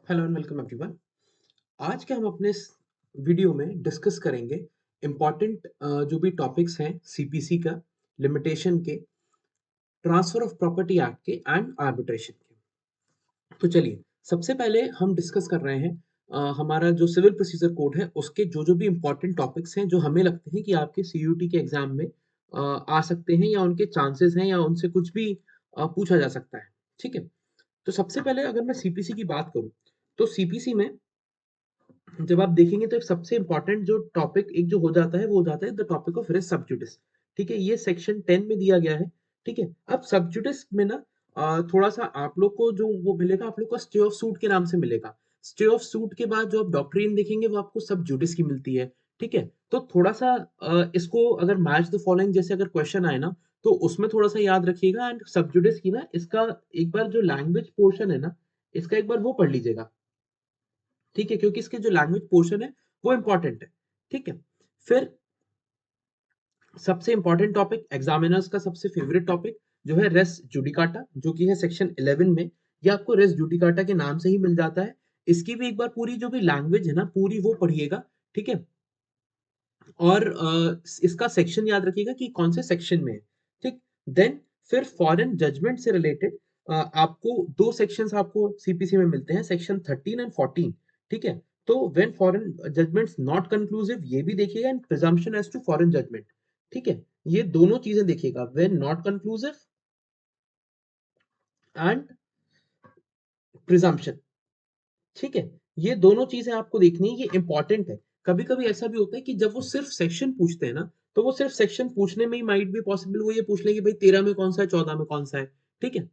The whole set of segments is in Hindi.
Hello and welcome everyone. आज के हम अपने इस वीडियो में डिस्कस करेंगे इम्पोर्टेंट जो भी टॉपिक्स हैं सीपीसी का, लिमिटेशन के, ट्रांसफर ऑफ प्रॉपर्टी एक्ट के एंड आर्बिट्रेशन के। तो चलिए, सबसे पहले हम डिस्कस कर रहे हैं हमारा जो सिविल प्रोसीजर कोड है उसके जो भी इम्पोर्टेंट टॉपिक्स हैं जो हमें लगते हैं कि आपके सीयूटी के एग्जाम में आ सकते हैं या उनके चांसेस हैं या उनसे कुछ भी पूछा जा सकता है। ठीक है, तो सबसे पहले अगर मैं सीपीसी की बात करूं तो सीपीसी में जब आप देखेंगे तो एक सबसे इंपॉर्टेंट जो टॉपिक एक जो हो जाता है वो हो जाता है the topic of res sub judice. ठीक है, ये सेक्शन 10 में दिया गया है। ठीक है, अब सब्जुडिस में ना थोड़ा सा आप लोग को जो वो मिलेगा, आप लोग को स्टे ऑफ सूट के नाम से मिलेगा। स्टे ऑफ सूट के बाद जो आप डॉक्ट्रिन देखेंगे वो आपको सब्जुडिस की मिलती है। ठीक है, तो थोड़ा सा इसको अगर मैच द फॉलोइंग जैसे अगर क्वेश्चन आए ना तो उसमें थोड़ा सा याद रखिएगा। एंड सब्जुडिस की ना इसका एक बार जो लैंग्वेज पोर्शन है ना, इसका एक बार वो पढ़ लीजिएगा। ठीक है, क्योंकि इसके जो लैंग्वेज पोर्शन है वो इंपॉर्टेंट है। ठीक है, फिर सबसे इंपॉर्टेंट टॉपिक एग्जामिनर्स का सबसे फेवरेट टॉपिक जो है रेस जुडिकाटा, जो कि है सेक्शन 11 में। ये आपको रेस जुडिकाटा के नाम से ही मिल जाता है। इसकी भी एक बार पूरी जो भी लैंग्वेज है ना पूरी वो पढ़िएगा। ठीक है, और इसका सेक्शन याद रखिएगा कि कौन से सेक्शन में है। ठीक, देन फिर फॉरेन जजमेंट से रिलेटेड आपको दो सेक्शंस आपको सीपीसी में मिलते हैं, सेक्शन 13 एंड 14। ठीक है, तो when foreign judgments not conclusive ये भी देखिएगा, and presumption as to foreign judgment. ठीक है, ये दोनों चीजें देखिएगा, when not conclusive and presumption. ठीक है, ये दोनों चीजें आपको देखनी है, ये इंपॉर्टेंट है। कभी कभी ऐसा भी होता है कि जब वो सिर्फ सेक्शन पूछते हैं ना तो वो सिर्फ सेक्शन पूछने में ही माइट भी पॉसिबल वो ये पूछ लेंगे भाई 13 में कौन सा है, 14 में कौन सा है। ठीक है,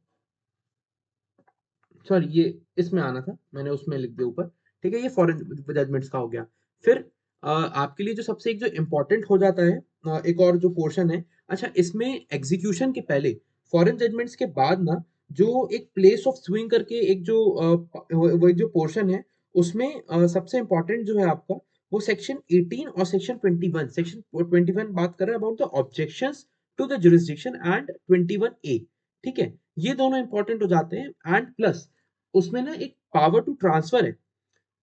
सॉरी ये इसमें आना था, मैंने उसमें लिख दिया ऊपर। ठीक है, ये फॉरेन जजमेंट्स का हो गया। फिर आपके लिए जो सबसे एक जो इम्पोर्टेंट हो जाता है एक और जो पोर्शन है, अच्छा इसमें एग्जीक्यूशन के पहले, फॉरेन जजमेंट्स के बाद ना, जो एक प्लेस ऑफ स्विंग करके एक जो वो एक जो पोर्शन है उसमें सबसे इंपॉर्टेंट जो है आपका वो सेक्शन 18 और सेक्शन 21। सेक्शन 21 बात कर रहे हैं about the objections to the jurisdiction and 21 A. ठीक है, ये दोनों इंपॉर्टेंट हो जाते हैं। एंड प्लस उसमें ना एक पावर टू ट्रांसफर है,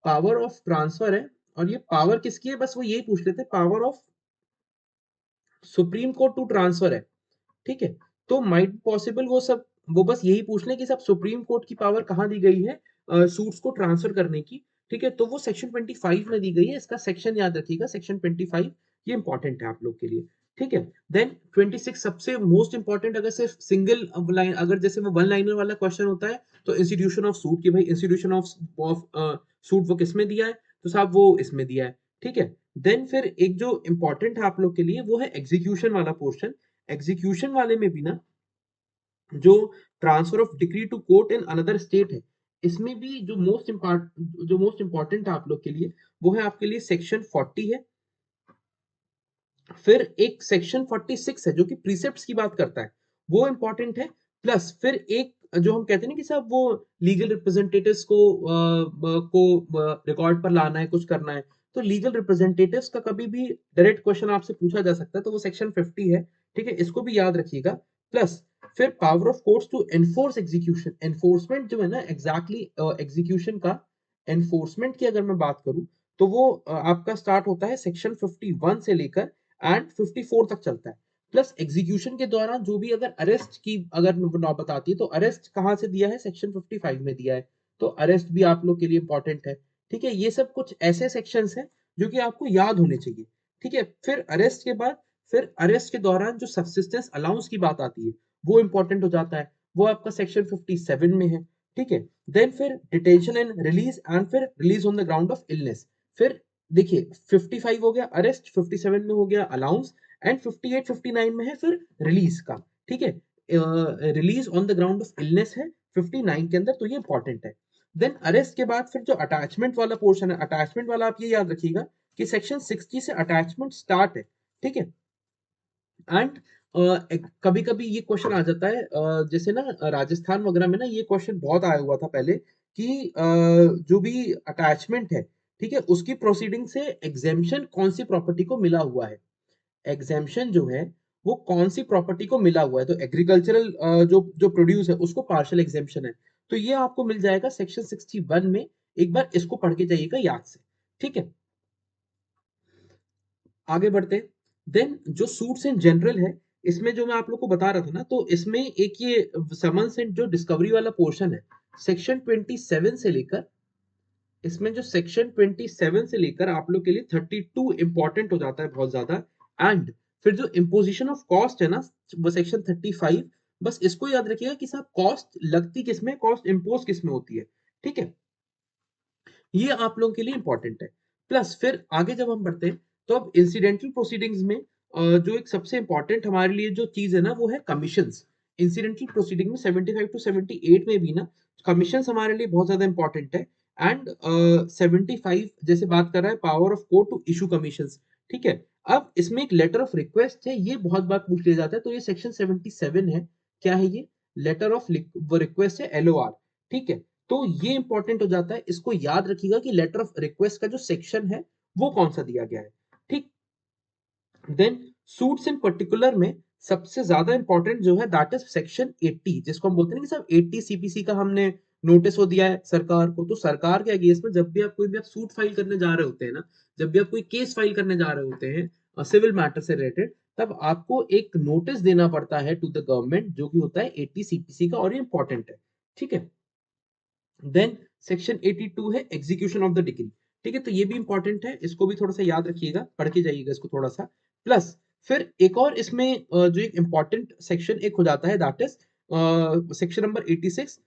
पावर ऑफ ट्रांसफर है। और ये पावर किसकी है, बस वो यही पूछ लेते हैं, power of supreme court to transfer है। ठीक है, तो माइट पॉसिबल वो सब वो बस यही पूछ लें कि सब सुप्रीम कोर्ट की पावर कहाँ दी गई है सूट्स को ट्रांसफर करने की। ठीक है, तो वो सेक्शन 25 में दी गई है, इसका सेक्शन याद रखिएगा, सेक्शन 25। ये इंपॉर्टेंट है आप लोग के लिए। ठीक है, देन 26 सबसे मोस्ट इंपॉर्टेंट, अगर सिर्फ सिंगल लाइन, अगर जैसे वो वन लाइनर वाला क्वेश्चन होता है तो इंस्टीट्यूशन ऑफ सूट की भाई इंस्टीट्यूशन ऑफ सूट वो किसमें दिया है, तो साहब वो इसमें दिया है। ठीक है, देन फिर एक जो इंपॉर्टेंट है आप लोग के लिए वो है एग्जीक्यूशन वाला पोर्शन। एग्जीक्यूशन वाले में भी ना जो transfer of decree to court in another state है, इसमें भी जो मोस्ट इंपॉर्टेंट है आप लोग के लिए वो है आपके लिए सेक्शन 40 है। फिर एक सेक्शन 46 है जो कि प्रीसेप्ट्स की बात करता है, वो इंपॉर्टेंट है। प्लस फिर एक जो हम कहते हैं ना कि साहब वो लीगल रिप्रेजेंटेटिव्स को रिकॉर्ड पर लाना है, कुछ करना है, तो लीगल रिप्रेजेंटेटिव्स का कभी भी डायरेक्ट क्वेश्चन आपसे पूछा जा सकता है, तो वो सेक्शन 50 है। ठीक है, इसको भी याद रखिएगा। प्लस फिर power of courts to enforce execution, enforcement जो है ना एग्जैक्टली एग्जीक्यूशन का, एनफोर्समेंट की अगर मैं बात करूं तो वो आपका स्टार्ट होता है सेक्शन 51 से लेकर एंड 54 तक चलता है। प्लस एग्जीक्यूशन के दौरान जो भी अगर अरेस्ट की अगर नौबत आती है तो अरेस्ट कहाँ से दिया है, सेक्शन 55 में दिया है, तो अरेस्ट भी आप लोग के लिए इंपॉर्टेंट है। ठीक है, ये सब कुछ ऐसे सेक्शंस हैं जो कि आपको याद होने चाहिए। ठीक है, फिर अरेस्ट के बाद, फिर अरेस्ट के दौरान जो सब्सिस्टेंस अलाउंस की बात आती है वो इंपॉर्टेंट हो जाता है, वो आपका सेक्शन 57 में है। ठीक है, देन फिर डिटेंशन एंड रिलीज, एंड फिर release on the ground of illness. फिर देखिए 55 हो गया अरेस्ट, 57 में हो गया अलाउंस, एंड 58 59 में है फिर रिलीज का। ठीक है, release on the ground of illness है 59 के अंदर, तो ये इंपॉर्टेंट है। देन अरेस्ट के बाद फिर जो अटैचमेंट वाला पोर्शन है, अटैचमेंट वाला आप ये याद रखिएगा कि सेक्शन 60 से अटैचमेंट स्टार्ट है। ठीक है, एंड कभी कभी ये क्वेश्चन आ जाता है जैसे ना राजस्थान वगैरह में ना ये क्वेश्चन बहुत आया हुआ था पहले कि जो भी अटैचमेंट है, ठीक है, उसकी प्रोसीडिंग से एग्जेम्पशन कौन सी प्रॉपर्टी को मिला हुआ है। एग्जेम्पशन जो है वो कौन सी प्रॉपर्टी को मिला हुआ है, तो एग्रीकल्चरल जो जो प्रोड्यूस है उसको पार्शियल एग्जेम्पशन है। तो ये आपको मिल जाएगा सेक्शन 61 में, एक बार इसको पढ़ के जाइएगा याद से, ठीक है। आगे बढ़ते हैं। देन जो सूट्स इन जनरल है, इसमें जो मैं आप लोग को बता रहा था ना, तो इसमें एक ये समन्स एंड जो डिस्कवरी वाला पोर्शन है, सेक्शन 27 से लेकर, इसमें जो सेक्शन 27 से लेकर आप लोग के लिए 32 इंपॉर्टेंट हो जाता है बहुत ज्यादा। एंड फिर जो इम्पोजिशन ऑफ कॉस्ट है ना, वो सेक्शन 35, बस इसको याद रखिएगा कि साहब कॉस्ट लगती किसमें, कॉस्ट इम्पोज किसमें होती है, ठीक है। ये आप लोगों के लिए इंपॉर्टेंट है। प्लस फिर आगे जब हम बढ़ते हैं, तो अब इंसिडेंटल प्रोसीडिंग्स में जो एक सबसे इंपॉर्टेंट हमारे लिए जो चीज है ना, वो है कमीशंस। इंसिडेंटल प्रोसीडिंग में 75 टू 78 में भी ना कमीशंस हमारे लिए बहुत ज्यादा इंपॉर्टेंट है। एंड 75 जैसे बात कर रहा है power of court to issue commissions, ठीक है। अब इसमें एक लेटर ऑफ रिक्वेस्ट है, ये बहुत बार पूछ लिया जाता है, तो ये सेक्शन 77 है। क्या है ये? लेटर ऑफ रिक्वेस्ट है, LOR, ठीक है। तो ये इंपॉर्टेंट हो जाता है, इसको याद रखिएगा कि लेटर ऑफ रिक्वेस्ट का जो सेक्शन है वो कौन सा दिया गया है, ठीक। देन सूट्स इन पर्टिकुलर में सबसे ज्यादा इंपॉर्टेंट जो है दैट इज सेक्शन 80, जिसको हम बोलते हैं कि सब 80 CPC का हमने नोटिस हो दिया है सरकार को। तो सरकार के अगेंस्ट में जब भी आप कोई भी आप सूट फाइल करने जा रहे होते हैं ना, जब भी आप कोई केस फाइल करने जा रहे होते हैं सिविल मैटर से रिलेटेड, तब आपको एक नोटिस देना पड़ता है टू द गवर्नमेंट, जो कि होता है 80 CPC का, और ये इंपॉर्टेंट है, ठीक है। देन सेक्शन 82 है एग्जीक्यूशन ऑफ द डिग्री, ठीक है। तो ये भी इंपॉर्टेंट है, इसको भी थोड़ा सा याद रखिएगा, पढ़ के जाइएगा इसको थोड़ा सा। प्लस फिर एक और इसमें जो एक इंपॉर्टेंट सेक्शन एक हो जाता है that is section number 86।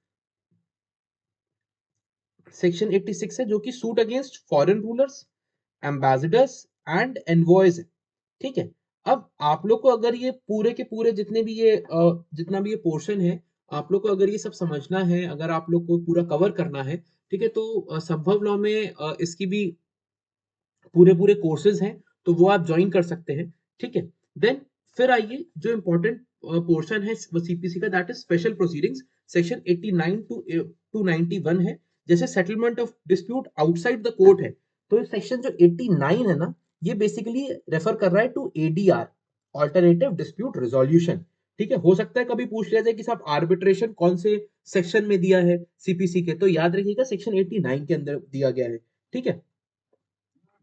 Section 86 है जो कि suit against foreign rulers, ambassadors and envoys है, ठीक है। अब आप लोग को अगर ये पूरे के पूरे जितने भी ये जितना भी ये पोर्शन है, आप लोग को अगर ये सब समझना है, अगर आप लोग को पूरा कवर करना है, ठीक है, तो संभव लॉ में इसकी भी पूरे पूरे कोर्सेज हैं, तो वो आप ज्वाइन कर सकते हैं, ठीक है। देन फिर आइए जो इंपॉर्टेंट पोर्शन है CPC का, that is special proceedings. Section 89 to 91 है, जैसे settlement of dispute outside the court है। तो ये सेक्शन जो 89 है ना, ये बेसिकली रेफर कर रहा है to ADR, alternative dispute resolution, ठीक है। हो सकता है कभी पूछ लिया जाए कि साहब आर्बिट्रेशन कौन से सेक्शन में दिया है CPC के, तो याद रखिएगा सेक्शन 89 के अंदर दिया गया है, ठीक है।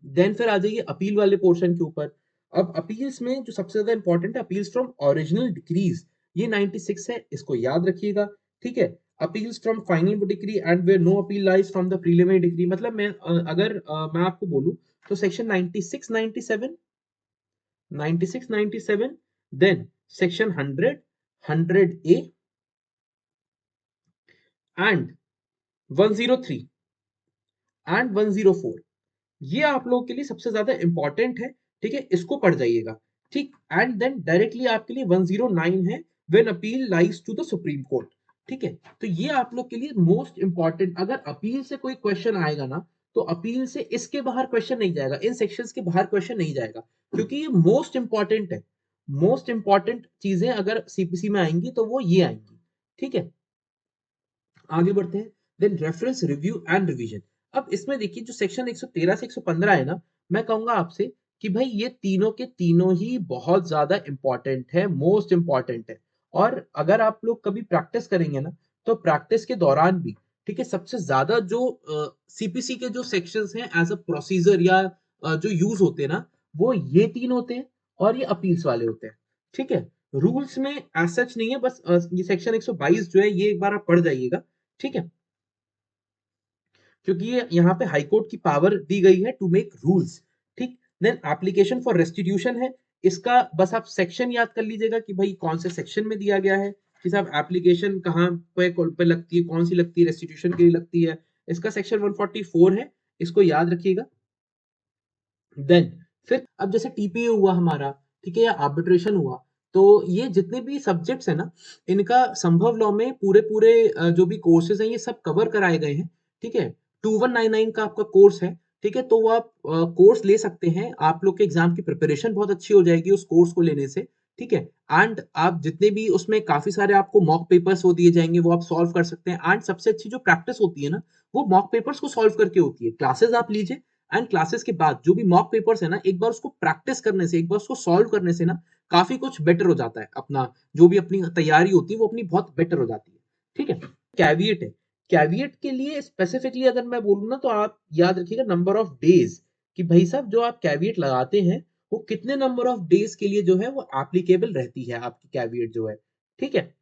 देन फिर आ जाइए अपील वाले पोर्शन के ऊपर। अब अपील्स में जो सबसे ज्यादा इंपॉर्टेंट है, अपील्स फ्रॉम ओरिजिनल डिक्रीज, ये 96 है, इसको याद रखिएगा, ठीक है। Appeals from final decree and where no appeal lies from the preliminary decree, मतलब मैं अगर मैं आपको बोलूं, तो section 96 97, 96 97, then section 100, 100A and 103 and 104, ये आप लोगों के लिए सबसे ज्यादा इंपॉर्टेंट है, ठीक है, इसको पढ़ जाइएगा, ठीक। एंड देन डायरेक्टली आपके लिए 109 है, when appeal lies to the supreme court, ठीक है। तो ये आप लोग के लिए मोस्ट इंपॉर्टेंट, अगर अपील से कोई क्वेश्चन आएगा ना, तो अपील से इसके बाहर क्वेश्चन नहीं जाएगा, इन सेक्शंस के बाहर क्वेश्चन नहीं जाएगा, क्योंकि ये मोस्ट इंपॉर्टेंट है। मोस्ट इंपॉर्टेंट चीजें अगर CPC में आएंगी तो वो ये आएंगी, ठीक है। आगे बढ़ते हैं। Then reference review and revision. अब इसमें देखिए जो सेक्शन 113 से 115 है ना, मैं कहूंगा आपसे कि भाई ये तीनों के तीनों ही बहुत ज्यादा इंपॉर्टेंट है, मोस्ट इंपॉर्टेंट है। और अगर आप लोग कभी प्रैक्टिस करेंगे ना, तो प्रैक्टिस के दौरान भी, ठीक है, सबसे ज्यादा जो CPC के जो सेक्शंस हैं एज अ प्रोसीजर या जो यूज होते हैं ना, वो ये तीन होते हैं, और ये अपील्स वाले होते हैं, ठीक है। रूल्स में एज सच नहीं है, बस ये सेक्शन 122 जो है, ये एक बार आप पढ़ जाइएगा, ठीक है। क्योंकि ये यहाँ पे हाईकोर्ट की पावर दी गई है टू मेक रूल्स, ठीक। देन एप्लीकेशन फॉर रेस्टिट्यूशन है, इसका बस आप सेक्शन याद कर लीजिएगा कि भाई कौन से सेक्शन में दिया गया है, कि साहब एप्लीकेशन कहाँ पे लगती है, कौन सी लगती है, रेस्टिट्यूशन के लिए लगती है, इसका सेक्शन 144 है, इसको याद रखिएगा। देन फिर अब जैसे TPA हुआ हमारा, ठीक है, या आर्बिट्रेशन हुआ, तो ये जितने भी सब्जेक्ट्स है ना, इनका संभव लॉ में पूरे पूरे जो भी कोर्सेज हैं, ये सब कवर कराए गए हैं, ठीक है। 2199 का आपका कोर्स है, ठीक है, तो वो आप कोर्स ले सकते हैं, आप लोग के एग्जाम की प्रिपरेशन बहुत अच्छी हो जाएगी उस कोर्स को लेने से, ठीक है। एंड आप जितने भी उसमें काफी सारे आपको मॉक पेपर्स वो दिए जाएंगे, वो आप सॉल्व कर सकते हैं। एंड सबसे अच्छी जो प्रैक्टिस होती है ना, वो मॉक पेपर्स को सॉल्व करके होती है। क्लासेस आप लीजिए, एंड क्लासेस के बाद जो भी मॉक पेपर्स है ना, एक बार उसको प्रैक्टिस करने से, एक बार उसको सॉल्व करने से ना, काफी कुछ बेटर हो जाता है, अपना जो भी अपनी तैयारी होती है वो अपनी बहुत बेटर हो जाती है, ठीक है। कैविएट है कैविएट के लिए स्पेसिफिकली अगर मैं बोलूँ ना, तो आप याद रखिएगा नंबर ऑफ डेज, कि भाई साहब जो आप कैविएट लगाते हैं वो कितने नंबर ऑफ डेज के लिए जो है वो एप्लीकेबल रहती है आपकी कैविएट जो है, ठीक है।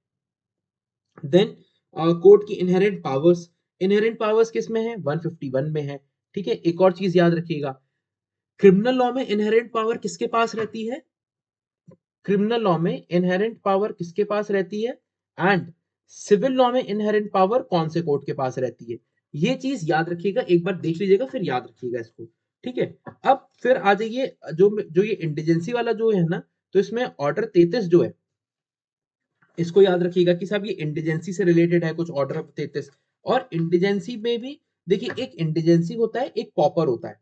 देन कोर्ट की इनहेरेंट पावर्स किस में है, 151 में है, ठीक है। एक और चीज याद रखिएगा, क्रिमिनल लॉ में इनहेरेंट पावर किसके पास रहती है, क्रिमिनल लॉ में इनहेरेंट पावर किसके पास रहती है, एंड सिविल लॉ में इनहेरेंट पावर कौन से कोर्ट के पास रहती है। ये चीज याद रखिएगा, एक बार देख लीजिएगा फिर याद रखिएगा इसको, ठीक है। अब फिर आ जाइए, जो जो ये इंडिजेंसी वाला जो है ना, तो इसमें ऑर्डर 33 जो है, इसको याद रखिएगा कि साहब ये इंडिजेंसी से रिलेटेड है कुछ, ऑर्डर ऑफ 33। और इंडिजेंसी में भी देखिए, एक इंडिजेंसी होता है, एक पॉपर होता है,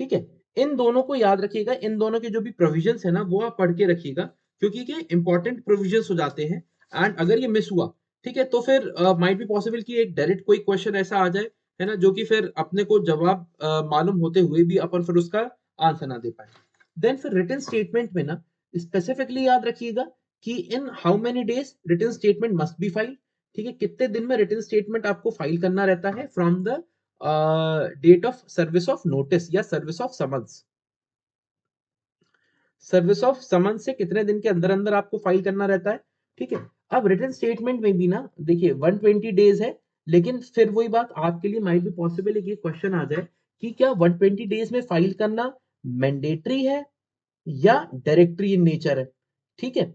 ठीक है। इन दोनों को याद रखिएगा, इन दोनों के जो भी प्रोविजंस है ना वो आप पढ़ के रखिएगा, क्योंकि क्या इंपॉर्टेंट प्रोविजंस हो जाते हैं। एंड अगर ये मिस हुआ, ठीक है, तो फिर माइट बी पॉसिबल कि एक डायरेक्ट कोई क्वेश्चन ऐसा आ जाए, है ना, जो कि फिर अपने को जवाब मालूम होते हुए भी अपन फिर उसका आंसर ना दे पाए। देन फिर रिटन स्टेटमेंट में ना स्पेसिफिकली याद रखिएगा कि in how many days written statement must be file, ठीक है, कितने दिन में रिटन स्टेटमेंट आपको फाइल करना रहता है from the date of service of notice या service of summons. Service of summons से कितने दिन के अंदर अंदर आपको फाइल करना रहता है, ठीक है। अब रिटन स्टेटमेंट में भी ना देखिए 120 डेज है, लेकिन फिर वही बात आपके लिए माइट भी पॉसिबल है कि क्वेश्चन आ जाए कि क्या 120 डेज में फाइल करना मैंडेटरी है या डायरेक्टरी इन नेचर है, ठीक है।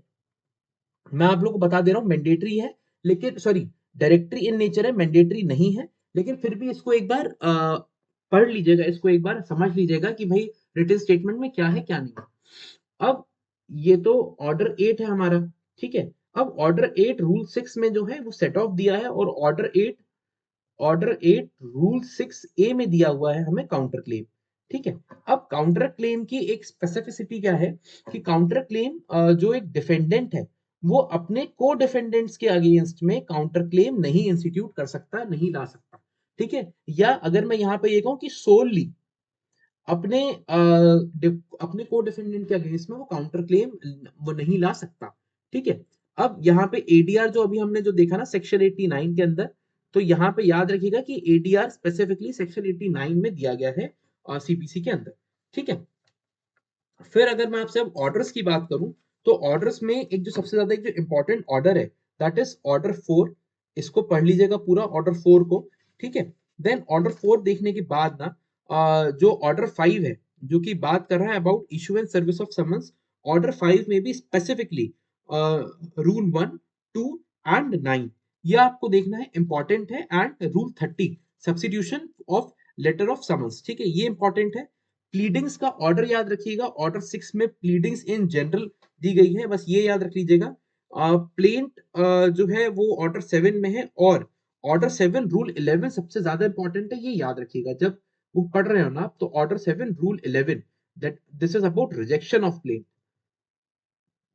मैं आप लोगों को बता दे रहा हूं मैंडेटरी है, लेकिन सॉरी, डायरेक्टरी इन नेचर है, मैंडेटरी नहीं है। लेकिन फिर भी इसको एक बार पढ़ लीजिएगा, इसको एक बार समझ लीजिएगा कि भाई रिटन स्टेटमेंट में क्या है क्या नहीं है। अब ये तो ऑर्डर 8 है हमारा, ठीक है। अब ऑर्डर 8 रूल 6 में जो है वो सेट ऑफ दिया है, और ऑर्डर 8 रूल 6 ए में दिया हुआ है हमें काउंटर क्लेम, ठीक है। अब काउंटर क्लेम की एक स्पेसिफिसिटी क्या है कि काउंटर क्लेम जो एक डिफेंडेंट है वो अपने को डिफेंडेंट्स के अगेंस्ट में काउंटर क्लेम नहीं इंस्टीट्यूट कर सकता, नहीं ला सकता, ठीक है। या अगर मैं यहाँ पे ये कहूँ कि सोलली अपने अपने को डिफेंडेंट के अगेंस्ट में वो काउंटर क्लेम वो नहीं ला सकता, ठीक है। अब यहाँ पे एडीआर जो अभी हमने जो देखा ना सेक्शन 89 के अंदर, तो यहाँ पे याद रखिएगा कि एडीआर स्पेसिफिकली सेक्शन 89 में दिया गया है सीपीसी के अंदर, ठीक है। फिर अगर मैं आपसे अब ऑर्डर्स की बात करूं, तो ऑर्डर्स में एक जो सबसे ज्यादा एक जो इंपॉर्टेंट ऑर्डर है, दैट इज ऑर्डर 4। इसको पढ़ लीजिएगा पूरा ऑर्डर 4 को, ठीक है। देन ऑर्डर 4 देखने के बाद ना जो ऑर्डर 5 है, जो कि बात कर रहा है about issue and service of summons, order 5 में भी स्पेसिफिकली रूल 1, 2 एंड 9 ये आपको देखना है, इंपॉर्टेंट है। And rule 30 substitution of letter of summons, ठीक है, ये इंपॉर्टेंट है। प्लीडिंग्स का ऑर्डर याद रखिएगा, ऑर्डर 6 में प्लीडिंग्स इन जनरल दी गई है, बस ये याद रख लीजिएगा। प्लेंट जो है वो ऑर्डर 7 में है, और ऑर्डर 7 रूल 11 सबसे ज्यादा इंपॉर्टेंट है, ये याद रखिएगा जब वो पढ़ रहे हो ना आप, तो order 7 rule 11 that this is about rejection of plaint,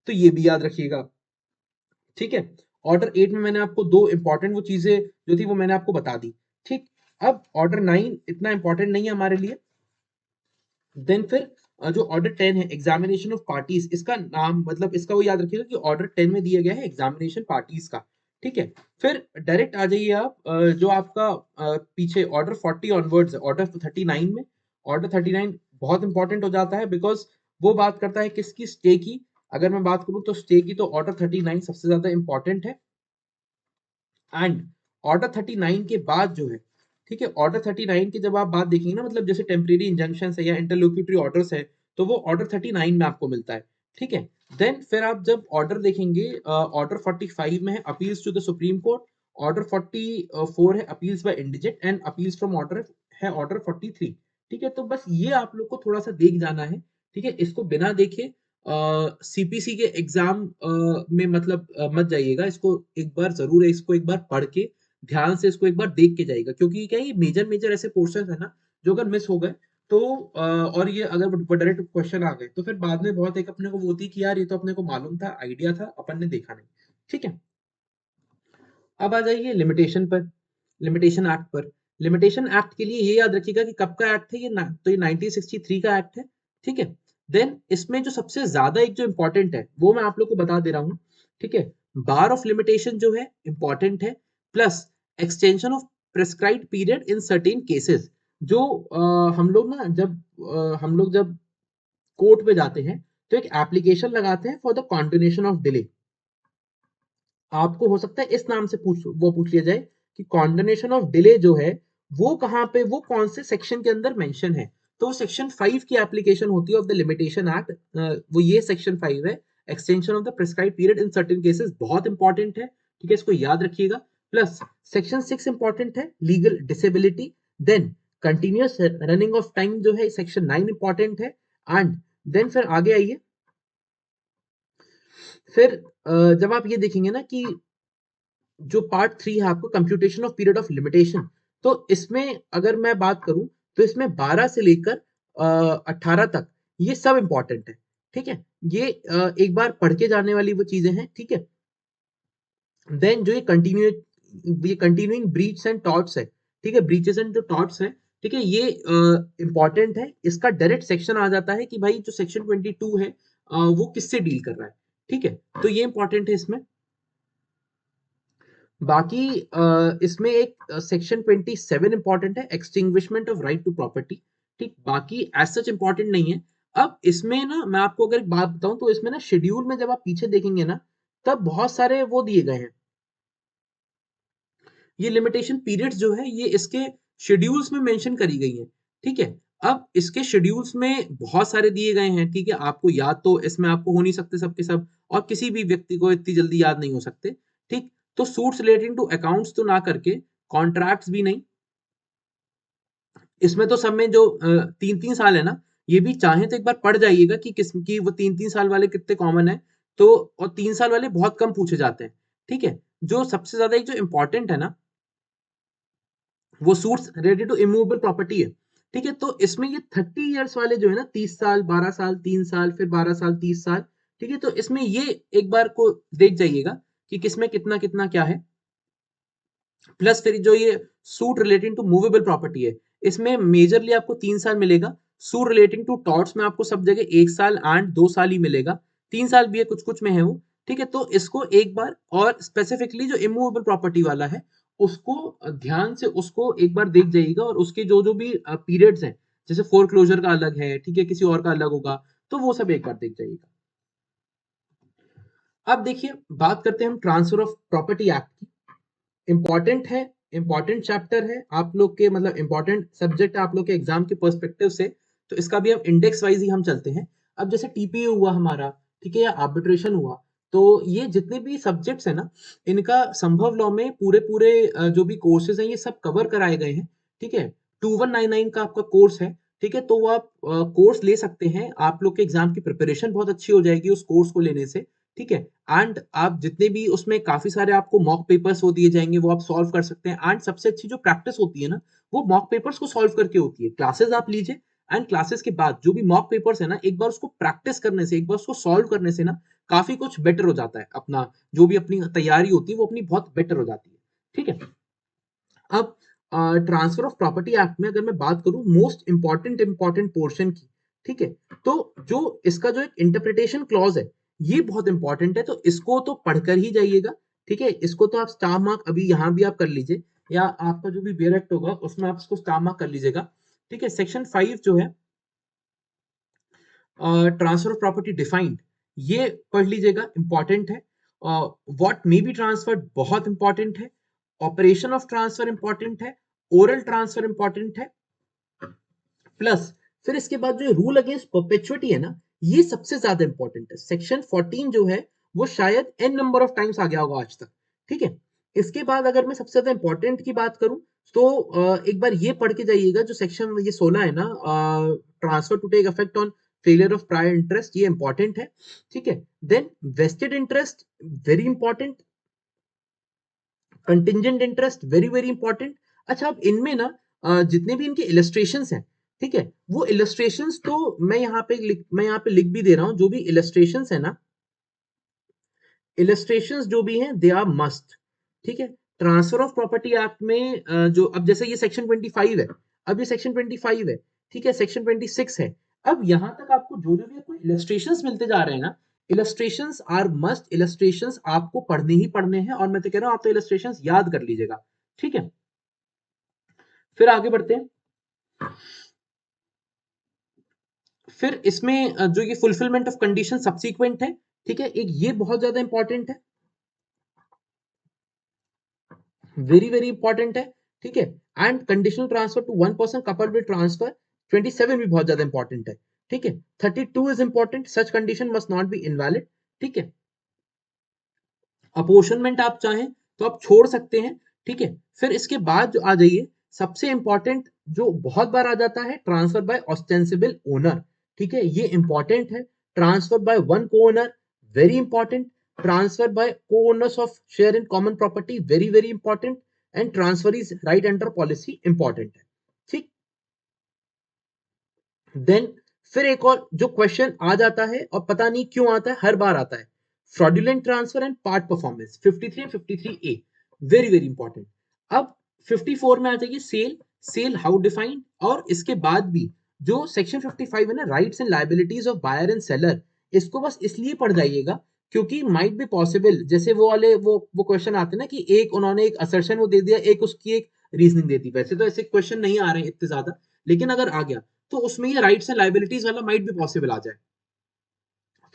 तो ये भी याद रखिएगा, ठीक है। ऑर्डर 8 में मैंने आपको दो इंपॉर्टेंट वो चीजें जो थी वो मैंने आपको बता दी, ठीक। अब ऑर्डर 9 इतना इंपॉर्टेंट नहीं है हमारे लिए। देन फिर जो ऑर्डर 10 है एग्जामिनेशन ऑफ पार्टीज, इसका नाम मतलब इसका वो याद रखिएगा कि ऑर्डर 10 में दिया गया है एग्जामिनेशन पार्टीज का, ठीक है। फिर डायरेक्ट आ जाइए आप जो आपका पीछे ऑर्डर 40 ऑनवर्ड्स है, ऑर्डर 39 में। ऑर्डर 39 बहुत इंपॉर्टेंट हो जाता है, बिकॉज वो बात करता है किसकी, स्टे की। अगर मैं बात करूं तो स्टे की, तो ऑर्डर 39 सबसे ज्यादा इंपॉर्टेंट है। एंड ऑर्डर 39 के बाद जो है, ठीक है, ऑर्डर 39 की जब आप बात देखेंगे ना, मतलब जैसे टेम्परेरी इंजंक्शन है या इंटरलोक्यूटरी ऑर्डर्स है, तो वो ऑर्डर 39 में आपको मिलता है, ठीक है। देन फिर आप जब ऑर्डर देखेंगे, ऑर्डर 45 में है appeals to the supreme Court, order 44 है appeals by indigent, and appeals from order है ऑर्डर 43, ठीक है। तो बस ये आप लोग को थोड़ा सा देख जाना है, ठीक है, इसको बिना देखे सीपीसी के एग्जाम में मतलब मत जाइएगा, इसको एक बार जरूर है, इसको एक बार पढ़ के ध्यान से इसको एक बार देख के जाइएगा, क्योंकि क्या ये मेजर मेजर ऐसे पोर्शन है ना जो अगर मिस हो गए तो और ये अगर डायरेक्ट क्वेश्चन आ गए तो फिर बाद में बहुत एक अपने को वो होती कि यार ये तो अपने को मालूम था, आइडिया था, अपन ने देखा नहीं, ठीक है। अब आ जाइए लिमिटेशन पर, लिमिटेशन एक्ट पर। लिमिटेशन एक्ट के लिए ये याद रखिएगा कि कब का एक्ट है ये तो ये 1963 का एक्ट है, ठीक है। देन इसमें जो सबसे ज्यादा एक जो इंपॉर्टेंट है वो मैं आप लोग को बता दे रहा हूँ, ठीक है। बार ऑफ लिमिटेशन जो है इंपॉर्टेंट है, plus extension of prescribed period in certain cases. जो हम लोग ना जब कोर्ट पे जाते हैं तो एक एप्लीकेशन लगाते हैं for the continuation of delay. आपको हो सकता है इस नाम से पूछ लिया जाए कि कॉन्डोनेशन ऑफ डिले जो है वो कहाँ पे, वो कौन से सेक्शन के अंदर मेंशन है। तो सेक्शन 5 की एप्लीकेशन होती है ऑफ द लिमिटेशन एक्ट, वो ये सेक्शन 5 है, extension of the prescribe period in certain cases, बहुत इंपॉर्टेंट है, ठीक है, इसको याद रखिएगा। प्लस सेक्शन 6 इंपॉर्टेंट है, legal disability. Then continuous running of time जो है सेक्शन 9 इंपॉर्टेंट है। एंड देन फिर आगे आइए, फिर जब आप ये देखेंगे ना कि जो पार्ट 3 है आपको computation of period of limitation, तो इसमें अगर मैं बात करूं तो इसमें 12 से लेकर 18 तक ये सब इंपॉर्टेंट है, ठीक है। ये एक बार पढ़ के जाने वाली वो चीजें हैं, ठीक है। देन जो ये कंटिन्यूइंग ब्रीच एंड टॉर्ट्स है, ठीक है, ब्रीचेस एंड जो टॉर्ट्स है, ठीक है, ये इंपॉर्टेंट है। इसका डायरेक्ट सेक्शन आ जाता है कि भाई जो सेक्शन 22 है वो किससे डील कर रहा है, ठीक है, तो ये इंपॉर्टेंट है इसमें। बाकी इसमें एक सेक्शन 27 इंपॉर्टेंट है, extinguishment of right to property, ठीक, बाकी एज सच इंपॉर्टेंट नहीं है। अब इसमें ना मैं आपको अगर एक बात बताऊं तो इसमें ना शेड्यूल में जब आप पीछे देखेंगे ना, तब बहुत सारे वो दिए गए हैं, ये लिमिटेशन पीरियड्स जो है ये इसके शेड्यूल्स में मेंशन करी गई है, ठीक है। अब इसके शेड्यूल्स में बहुत सारे दिए गए हैं, ठीक है, आपको याद तो इसमें आपको हो नहीं सकते सबके सब, और किसी भी व्यक्ति को इतनी जल्दी याद नहीं हो सकते, ठीक। तो सूट्स रिलेटिंग टू अकाउंट्स तो ना करके, कॉन्ट्रैक्ट्स भी नहीं, इसमें तो सब में जो 3-3 साल है ना, ये भी चाहे तो एक बार पढ़ जाइएगा कि किस की वो 3-3 साल वाले कितने कॉमन है। तो और 3 साल वाले बहुत कम पूछे जाते हैं, ठीक है। जो सबसे ज्यादा एक जो इंपॉर्टेंट है ना, वो suits related to immovable property है, ठीक है। तो इसमें ये 30 ईयर्स वाले जो है ना, 30 साल, 12 साल, 3 साल, फिर 12 साल, 30 साल, ठीक है, तो इसमें ये एक बार को देख जाइएगा कि किसमें कितना कितना क्या है। प्लस फिर जो ये suit relating to movable property है, इसमें मेजरली आपको 3 साल मिलेगा। सूट रिलेटिंग टू टॉर्ट्स में आपको सब जगह 1 साल एंड 2 साल ही मिलेगा, 3 साल भी है, कुछ कुछ में है वो, ठीक है। तो इसको एक बार, और स्पेसिफिकली जो इमूवेबल प्रॉपर्टी वाला है उसको ध्यान से उसको एक बार देख जाइएगा, और उसके जो जो भी पीरियड्स हैं, जैसे फोरक्लोजर का अलग है, ठीक है, किसी और का अलग होगा, तो वो सब एक बार देख जाइएगा। अब देखिए, बात करते हैं हम ट्रांसफर ऑफ प्रॉपर्टी एक्ट की। इंपॉर्टेंट है, इंपॉर्टेंट चैप्टर है आप लोग के, मतलब इंपॉर्टेंट सब्जेक्ट है आप लोग के एग्जाम के पर्सपेक्टिव से, तो इसका भी हम इंडेक्स वाइज ही हम चलते हैं। अब जैसे टीपीए हुआ हमारा, ठीक है, या आर्बिट्रेशन हुआ, तो ये जितने भी सब्जेक्ट्स हैं ना, इनका संभव लॉ में पूरे पूरे जो भी कोर्सेज हैं ये सब कवर कराए गए हैं, ठीक है। 2199 का आपका कोर्स है, ठीक है, तो वो आप कोर्स ले सकते हैं, आप लोग के एग्जाम की प्रिपरेशन बहुत अच्छी हो जाएगी उस कोर्स को लेने से, ठीक है। एंड आप जितने भी उसमें काफी सारे आपको मॉक पेपर्स वो दिए जाएंगे, वो आप सॉल्व कर सकते हैं। एंड सबसे अच्छी जो प्रैक्टिस होती है ना, वो मॉक पेपर्स को सॉल्व करके होती है। क्लासेस आप लीजिए, एंड क्लासेस के बाद जो भी मॉक पेपर्स है ना, एक बार उसको प्रैक्टिस करने से, एक बार उसको सॉल्व करने से ना, काफी कुछ बेटर हो जाता है। अपना जो भी अपनी तैयारी होती है वो अपनी बहुत बेटर हो जाती है, ठीक है। अब ट्रांसफर ऑफ प्रॉपर्टी एक्ट में अगर मैं बात करूं मोस्ट इंपॉर्टेंट पोर्शन की, ठीक है, तो जो इसका जो एक इंटरप्रिटेशन क्लॉज है, ये बहुत इंपॉर्टेंट है, तो इसको तो पढ़कर ही जाइएगा, ठीक है। इसको तो आप स्टार मार्क अभी यहाँ भी आप कर लीजिए, या आपका जो भी बेरेक्ट होगा उसमें आप इसको स्टार मार्क कर लीजिएगा, ठीक है। सेक्शन 5 जो है ट्रांसफर ऑफ प्रॉपर्टी डिफाइंड, ये पढ़ लीजिएगा, इंपॉर्टेंट है। व्हाट मे बी ट्रांसफर्ड बहुत इंपॉर्टेंट है, ऑपरेशन ऑफ ट्रांसफर इंपॉर्टेंट है, ओरल ट्रांसफर इंपॉर्टेंट है। प्लस फिर इसके बाद जो रूल अगेंस्ट परपेचुइटी है ना, ये सबसे ज्यादा इंपॉर्टेंट है। सेक्शन 14 जो है वो शायद एन नंबर ऑफ टाइम्स आ गया होगा आज तक, ठीक है। इसके बाद अगर मैं सबसे ज्यादा इंपॉर्टेंट की बात करूं तो एक बार ये पढ़ के जाइएगा, जो सेक्शन ये 16 है ना, transfer to take effect on failure of prior interest, ये इंपॉर्टेंट है, ठीक है। Then vested interest very important, contingent interest very very important. अच्छा, अब इनमें ना जितने भी इनके इलस्ट्रेशंस हैं, ठीक है, वो इलस्ट्रेशंस तो मैं यहाँ पे लिख भी दे रहा हूँ, जो भी इलस्ट्रेशंस है ना, इलस्ट्रेशंस जो भी हैं दे आर मस्ट, ठीक है। ट्रांसफर ऑफ प्रॉपर्टी एक्ट में जो अब जैसे ये सेक्शन 25 है, अब ये सेक्शन 25 है, ठीक है, सेक्शन 26 है। अब यहाँ तक आपको जो जो भी आपको इलस्ट्रेशंस मिलते जा रहे हैं ना, इलस्ट्रेशंस आर मस्ट, इलस्ट्रेशंस आपको पढ़ने ही पढ़ने हैं, और मैं तो कह रहा हूं आप तो इलस्ट्रेशंस याद कर लीजिएगा, ठीक है। फिर आगे बढ़ते हैं। फिर इसमें जो ये फुलफिलमेंट ऑफ कंडीशन सब्सीक्वेंट है, ठीक है, एक ये बहुत ज्यादा इंपॉर्टेंट है, वेरी वेरी इंपॉर्टेंट है, ठीक है। And conditional transfer to one person coupled with transfer 27 भी बहुत ज्यादा इंपॉर्टेंट है, ठीक है। 32 is important, such condition must not be invalid, ठीक है। अपोर्शनमेंट आप चाहें तो आप छोड़ सकते हैं, ठीक है। फिर इसके बाद जो आ जाइए, सबसे इंपॉर्टेंट जो बहुत बार आ जाता है, ट्रांसफर बाय ऑस्टेंसिबल ओनर, ठीक है, ये इंपॉर्टेंट है। Transfer by one co-owner, very important. Transfer by co-owners of share in common property, very very important. And transfer is right under policy, important है, ठीक। देन फिर एक और जो क्वेश्चन आ जाता है और पता नहीं क्यों आता है, हर बार आता है, fraudulent transfer and part performance, 53 and 53A, very very important. अब 54 में आ जाइए, सेल, सेल हाउ डिफाइंड, और इसके बाद भी जो सेक्शन 55 है ना, rights and liabilities of buyer and seller, इसको बस इसलिए पढ़ जाइएगा क्योंकि माइट बी पॉसिबल, जैसे वो वाले वो क्वेश्चन आते हैं ना कि एक उन्होंने एक असर्शन वो दे दिया, एक उसकी एक रीजनिंग दे दी, वैसे तो ऐसे क्वेश्चन नहीं आ रहे हैं इतने ज्यादा, लेकिन अगर आ गया तो उसमें ये राइट्स एंड लायबिलिटीज वाला माइट भी पॉसिबल आ जाए।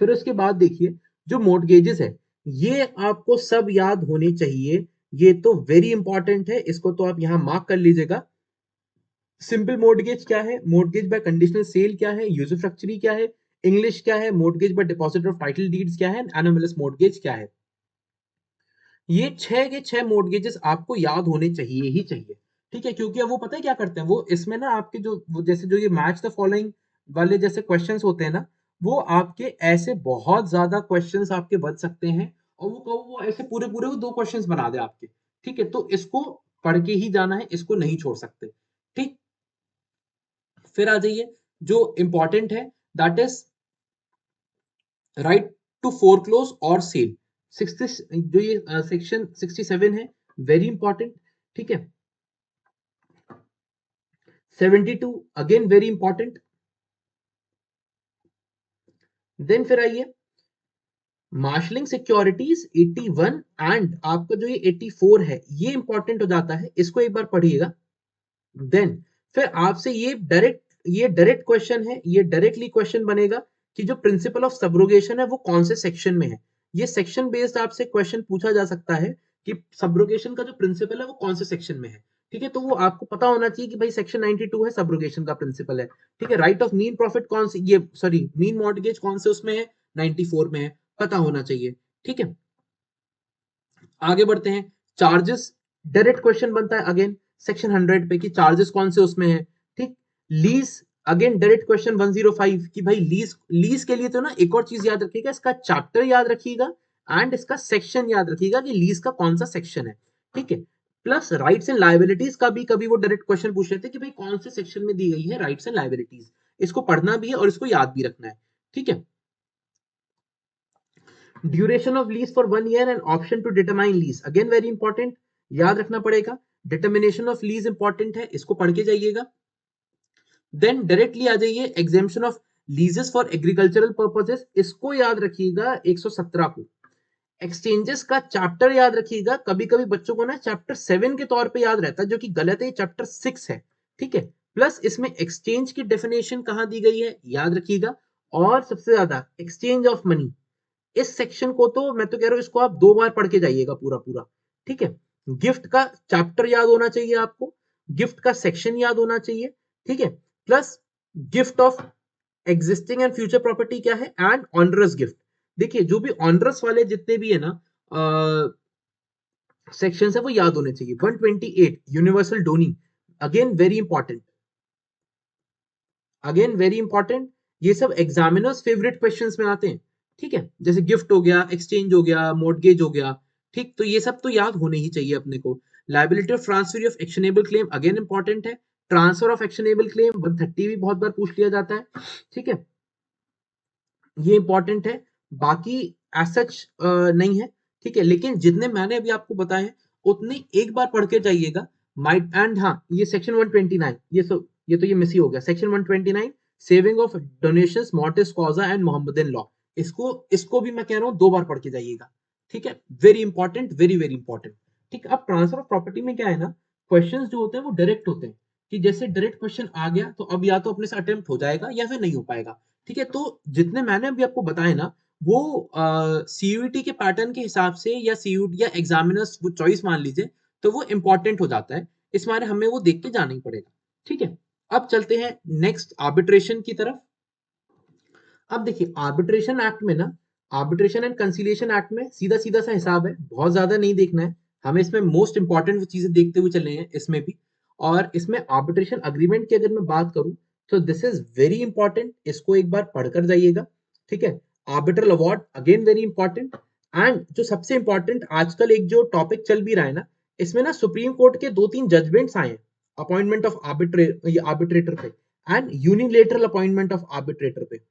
फिर उसके बाद देखिए, जो मोर्टगेजेस है, ये आपको सब याद होने चाहिए, ये तो वेरी इंपॉर्टेंट है, इसको तो आप यहां मार्क कर लीजिएगा। सिंपल मोर्टगेज क्या है, मोर्टगेज बाय कंडीशनल सेल क्या है, यूजरफैक्चरी क्या है, इंग्लिश क्या है, mortgage bye deposit of title deeds क्या है, एनोमलस मोर्टगेज क्या है। ये 6 के 6 मोर्टगेजेस आपको याद होने चाहिए ही चाहिए, ठीक है। क्योंकि अब वो पता है क्या करते हैं, वो इसमें ना आपके जो जैसे जो ये मैच द फॉलोइंग वाले जैसे क्वेश्चंस होते हैं ना, वो आपके ऐसे बहुत ज्यादा क्वेश्चंस आपके बच सकते हैं, और वो ऐसे पूरे पूरे वो 2 क्वेश्चंस बना दे आपके, ठीक है। तो इसको पढ़ के ही जाना है, इसको नहीं छोड़ सकते, ठीक। फिर आ जाइए, जो इंपॉर्टेंट है, that is right to foreclose और सेल, 60 जो ये सेक्शन 67 है, वेरी इंपॉर्टेंट, ठीक है। 72 अगेन वेरी इंपॉर्टेंट। देन फिर आइए, मार्शलिंग सिक्योरिटीज 81, एंड आपका जो ये 84 है, ये इंपॉर्टेंट हो जाता है, इसको एक बार पढ़िएगा। देन फिर आपसे ये डायरेक्ट क्वेश्चन है, ये डायरेक्टली क्वेश्चन बनेगा कि जो प्रिंसिपल ऑफ सब्रोगेशन है वो कौन से सेक्शन में है। ये सेक्शन बेस्ड आपसे क्वेश्चन पूछा जा सकता है कि सब्रोगेशन का जो प्रिंसिपल है वो कौन से सेक्शन में है, ठीक है। तो वो आपको पता होना चाहिए कि भाई सेक्शन 92 है, सब्रोगेशन का प्रिंसिपल है, ठीक है। राइट ऑफ मीन प्रॉफिट कौन से, ये सॉरी मीन मॉर्टगेज कौन से उसमें है, 94 में है, पता होना चाहिए, ठीक है। आगे बढ़ते हैं, चार्जेस, डायरेक्ट क्वेश्चन बनता है अगेन सेक्शन 100 पे कि चार्जेस कौन से उसमें है, ठीक। लीज, अगेन डायरेक्ट क्वेश्चन 105 कि भाई लीज, लीज के लिए तो ना एक और चीज याद रखिएगा, इसका चैप्टर याद रखिएगा एंड इसका सेक्शन याद रखिएगा कि लीज का कौन सा सेक्शन है, ठीक है। प्लस राइट्स एंड लायबिलिटीज का भी कभी वो डायरेक्ट क्वेश्चन पूछ लेते हैं कि भाई कौन से सेक्शन में दी गई है राइट्स एंड लायबिलिटीज, इसको पढ़ना भी है और इसको याद भी रखना है, ठीक है। Duration of lease for 1 year and option to determine lease, again very important, याद रखना पड़ेगा। डिटर्मिनेशन ऑफ लीज इंपॉर्टेंट है, इसको पढ़ के जाइएगा। देन डायरेक्टली आ जाइए, exemption of लीजेस for agricultural purposes, इसको याद रखिएगा 117 को। एक्सचेंजेस का चैप्टर याद रखिएगा, कभी कभी बच्चों को ना चैप्टर 7 के तौर पे याद रहता है, जो कि गलत है, चैप्टर 6 है, ठीक है। प्लस इसमें एक्सचेंज की डेफिनेशन कहां दी गई है याद रखिएगा, और सबसे ज्यादा एक्सचेंज ऑफ मनी, इस सेक्शन को तो मैं तो कह रहा हूं इसको आप 2 बार पढ़ के जाइएगा पूरा पूरा, ठीक है। गिफ्ट का चैप्टर याद होना चाहिए आपको, गिफ्ट का सेक्शन याद होना चाहिए, ठीक है। Plus gift of existing and future property क्या है, एंड ऑनरस गिफ्ट। देखिए जो भी ऑनरस वाले जितने भी है ना सेक्शन है वो याद होने चाहिए। 128 universal donee, again very important, again very important, ये सब एग्जामिनर्स फेवरेट क्वेश्चंस में आते हैं, ठीक है। जैसे गिफ्ट हो गया, एक्सचेंज हो गया, मॉर्टगेज हो गया, ठीक। तो ये सब तो याद होने ही चाहिए अपने को। Liability of transfer of actionable claim, again important है। ट्रांसफर ऑफ एक्शनेबल क्लेम 130 भी बहुत बार पूछ लिया जाता है, ठीक है, ये इंपॉर्टेंट है। बाकी एज सच नहीं है, ठीक है, लेकिन जितने मैंने अभी आपको बताए हैं उतने एक बार पढ़ के जाइएगा। माइट एंड हाँ, ये सेक्शन 129, ये तो ये मिस ही हो गया, section 129, saving of donations, mortis कॉजा and Mohammedan law, इसको इसको भी मैं कह रहा हूं 2 बार पढ़ के जाइएगा, ठीक है, very important, very very important. ठीक, अब ट्रांसफर ऑफ प्रॉपर्टी में क्या है ना, क्वेश्चंस जो होते हैं वो डायरेक्ट होते हैं, कि जैसे डायरेक्ट क्वेश्चन आ गया तो अब या तो अपने से अटेम्प्ट हो जाएगा या फिर नहीं हो पाएगा। ठीक है, तो जितने मैंने अभी आपको बताए ना, वो सीयूईटी के पैटर्न के हिसाब से या सीयूईटी या एग्जामिनर्स वो चॉइस मान लीजिए, तो वो इंपॉर्टेंट हो जाता है, इस मारे हमें वो देख के जाना ही पड़ेगा। ठीक है, अब चलते हैं नेक्स्ट आर्बिट्रेशन की तरफ। अब देखिए आर्बिट्रेशन एक्ट में ना, आर्बिट्रेशन एंड कंसीलिएशन एक्ट में सीधा सीधा सा हिसाब है, बहुत ज्यादा नहीं देखना है हमें, इसमें मोस्ट इंपॉर्टेंट वो चीजें देखते हुए चल रहे हैं इसमें भी। और इसमें आर्बिट्रेशन अग्रीमेंट की अगर मैं बात करूं, तो दिस इज वेरी इंपॉर्टेंट, इसको एक बार पढ़कर जाइएगा। ठीक है, arbitral award again very important. And जो सबसे इंपॉर्टेंट आजकल एक जो टॉपिक चल भी रहा है ना, इसमें ना सुप्रीम कोर्ट के 2-3 जजमेंट्स आए हैं अपॉइंटमेंट ऑफ आर्बिट्रेटर पे, and unilateral appointment of arbitrator पे,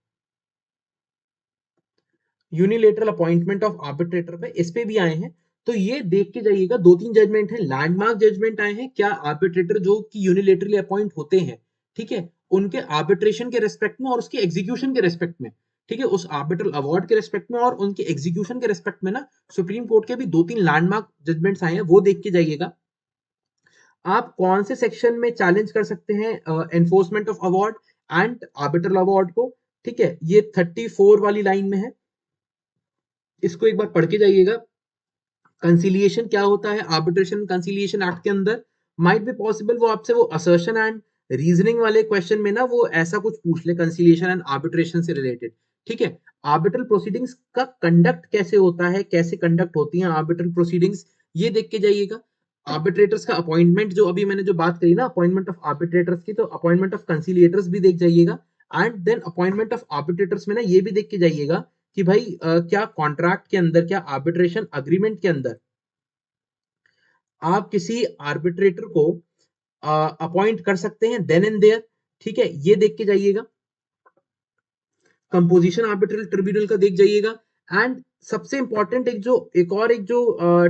यूनिलेटरल अपॉइंटमेंट ऑफ आर्बिट्रेटर पे, इस पे भी आए हैं। तो ये देख के जाइएगा, 2-3 जजमेंट है, लैंडमार्क जजमेंट आए हैं, क्या आर्बिट्रेटर जो कि यूनिलेटरली अपॉइंट होते हैं, ठीक है, उनके आर्बिट्रेशन के रेस्पेक्ट में और उसके एग्जीक्यूशन के रेस्पेक्ट में, ठीक है, उस आर्बिट्रल अवार्ड के रेस्पेक्ट में और उनके एग्जीक्यूशन के रेस्पेक्ट में ना, सुप्रीम कोर्ट के भी 2-3 लैंडमार्क जजमेंट्स आए हैं, वो देख के जाइएगा। आप कौन से सेक्शन में चैलेंज कर सकते हैं enforcement of award and arbitral award को, ठीक है, ये 34 वाली लाइन में है, इसको एक बार पढ़ के जाइएगा। कंसिलिएशन क्या होता है आर्बिट्रेशन कंसिलिएशन एक्ट के अंदर, माइट बी पॉसिबल वो आपसे वो असर्शन एंड रीजनिंग वाले क्वेश्चन में ना वो ऐसा कुछ पूछ ले कंसिलिएशन एंड आर्बिट्रेशन से रिलेटेड। ठीक है, आर्बिट्रल प्रोसीडिंग्स का कंडक्ट कैसे होता है, कैसे कंडक्ट होती हैं आर्बिट्रल प्रोसीडिंग्स, ये देख के जाइएगा। आर्बिट्रेटर्स का अपॉइंटमेंट, जो अभी मैंने जो बात करी ना अपॉइंटमेंट ऑफ आर्बिट्रेटर्स की, तो अपॉइंटमेंट ऑफ कंसिलिएटर्स भी देख जाइएगा। And then appointment of arbitrators में ना ये भी देख के जाइएगा कि भाई क्या कॉन्ट्रैक्ट के अंदर, क्या आर्बिट्रेशन अग्रीमेंट के अंदर आप किसी आर्बिट्रेटर को अपॉइंट कर सकते हैं देन एंड देयर। ठीक है, ये देख के जाइएगा। कंपोजिशन आर्बिट्रल ट्रिब्यूनल का देख जाइएगा। एंड सबसे इंपॉर्टेंट एक जो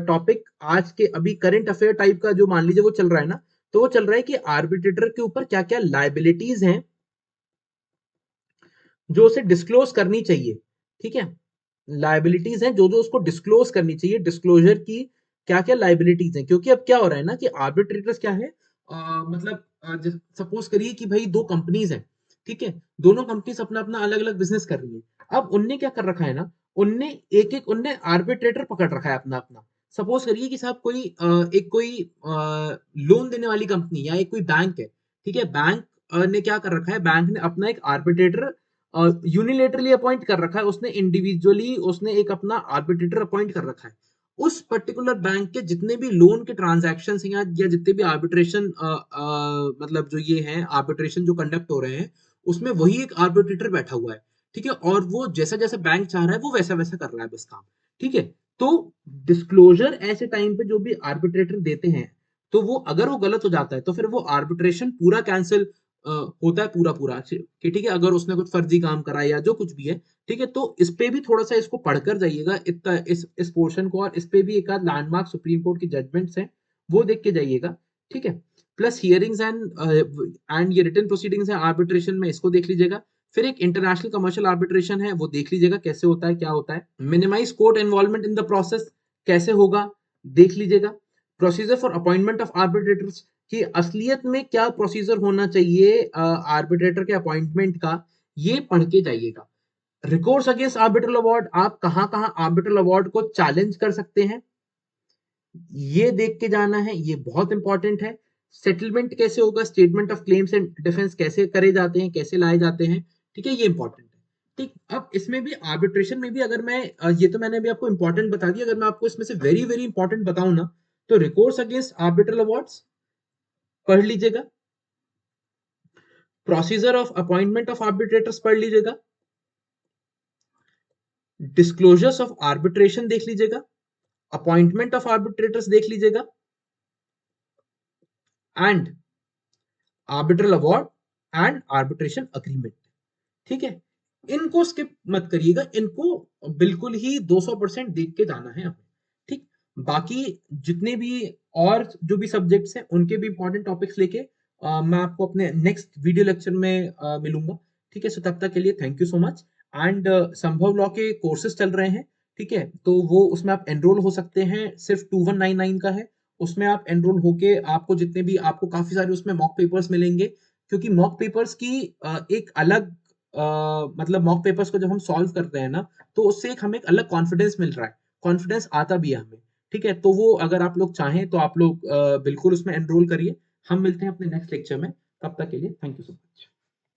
टॉपिक आज के अभी करंट अफेयर टाइप का जो मान लीजिए वो चल रहा है ना, तो वो चल रहा है कि आर्बिट्रेटर के ऊपर क्या क्या लाइबिलिटीज हैं जो उसे डिस्क्लोज करनी चाहिए। ठीक है, लाइबिलिटीज हैं जो जो उसको डिस्क्लोज करनी चाहिए, डिस्क्लोजर की क्या क्या लाइबिलिटीज हैं, क्योंकि अब क्या हो रहा है ना कि आर्बिट्रेटर्स क्या है, मतलब सपोज करिए कि भाई 2 कंपनीज हैं, ठीक है, दोनों कंपनीज अपना अपना अलग अलग बिजनेस कर रही है। अब उनने क्या कर रखा है ना, उनने आर्बिट्रेटर पकड़ रखा है अपना अपना। सपोज करिए कि साहब कोई लोन देने वाली कंपनी या एक कोई बैंक है, ठीक है, बैंक ने क्या कर रखा है, बैंक ने अपना एक आर्बिट्रेटर यूनिलेटरली अपॉइंट कर रखा है, उसने इंडिविजुअली उसने एक अपना आर्बिट्रेटर अपॉइंट कर रखा है। उस पर्टिकुलर बैंक के जितने भी लोन के ट्रांजैक्शन हैं या जितने भी आर्बिट्रेशन मतलब जो ये हैं आर्बिट्रेशन जो कंडक्ट हो रहे हैं, उसमें वही एक आर्बिट्रेटर बैठा हुआ है। ठीक है, और वो जैसा जैसा बैंक चाह रहा है वो वैसा वैसा कर रहा है बस काम। ठीक है, तो डिस्क्लोजर ऐसे टाइम पे जो भी आर्बिट्रेटर देते हैं, तो वो अगर वो गलत हो जाता है तो फिर वो आर्बिट्रेशन पूरा कैंसिल होता है, पूरा पूरा कि ठीक है, अगर उसने कुछ फर्जी काम करा या जो कुछ भी है। ठीक है, तो इस पे भी थोड़ा सा इसको पढ़कर जाइएगा, इतना इस पोर्शन को, और इस पे भी एक आध लैंडमार्क सुप्रीम कोर्ट की जजमेंट्स हैं, वो देख के जाइएगा। ठीक है, प्लस हियरिंग्स एंड ये रिटन प्रोसीडिंग्स है आर्बिट्रेशन में, इसको देख लीजिएगा। फिर एक इंटरनेशनल कमर्शियल आर्बिट्रेशन है, वो देख लीजिएगा कैसे होता है, क्या होता है। Minimise court involvement in the process कैसे होगा, देख लीजिएगा। Procedure for appointment of arbitrators कि असलियत में क्या प्रोसीजर होना चाहिए आर्बिट्रेटर के अपॉइंटमेंट का, ये पढ़ के जाइएगा। रिकोर्स अगेंस्ट आर्बिट्रल अवार्ड, आप कहां कहां आर्बिट्रल अवार्ड को चैलेंज कर सकते हैं, ये देख के जाना है, ये बहुत इंपॉर्टेंट है। सेटलमेंट कैसे होगा, statement of claims and defence कैसे करे जाते हैं, कैसे लाए जाते हैं। ठीक है, ये इंपॉर्टेंट है। ठीक, अब इसमें भी आर्बिट्रेशन में भी अगर मैं ये तो मैंने अभी आपको इंपॉर्टेंट बता दिया, अगर मैं आपको इसमें से वेरी वेरी इंपॉर्टेंट बताऊं ना, तो रिकोर्स अगेंस्ट आर्बिट्रल अवार्ड्स पढ़ लीजिएगा, procedure of appointment of arbitrators पढ़ लीजिएगा, डिस्क्लोजर्स ऑफ आर्बिट्रेशन देख लीजिएगा, अपॉइंटमेंट ऑफ आर्बिट्रेटर्स देख लीजिएगा, and arbitral award and arbitration agreement. ठीक है, इनको स्किप मत करिएगा, इनको बिल्कुल ही 200% देख के जाना है हमें। ठीक, बाकी जितने भी और जो भी सब्जेक्ट्स हैं उनके भी इंपॉर्टेंट टॉपिक्स लेके मैं आपको अपने नेक्स्ट वीडियो लेक्चर में मिलूंगा। ठीक है, सो तब तक के लिए thank you so much. And संभव लॉ के कोर्सेज चल रहे हैं, ठीक है? तो वो उसमें आप एनरोल हो सकते हैं, सिर्फ 2199 का है। उसमें आप एनरोल होके आपको जितने भी आपको काफी सारे उसमें मॉक पेपर्स मिलेंगे, क्योंकि मॉक पेपर्स की एक अलग मतलब मॉक पेपर्स को जब हम सॉल्व करते हैं ना, तो उससे एक हमें एक अलग कॉन्फिडेंस मिल रहा है, कॉन्फिडेंस आता भी है हमें, ठीक है? तो वो अगर आप लोग चाहें तो आप लोग बिल्कुल उसमें एनरोल करिए। हम मिलते हैं अपने नेक्स्ट लेक्चर में, तब तक के लिए थैंक यू सो मच।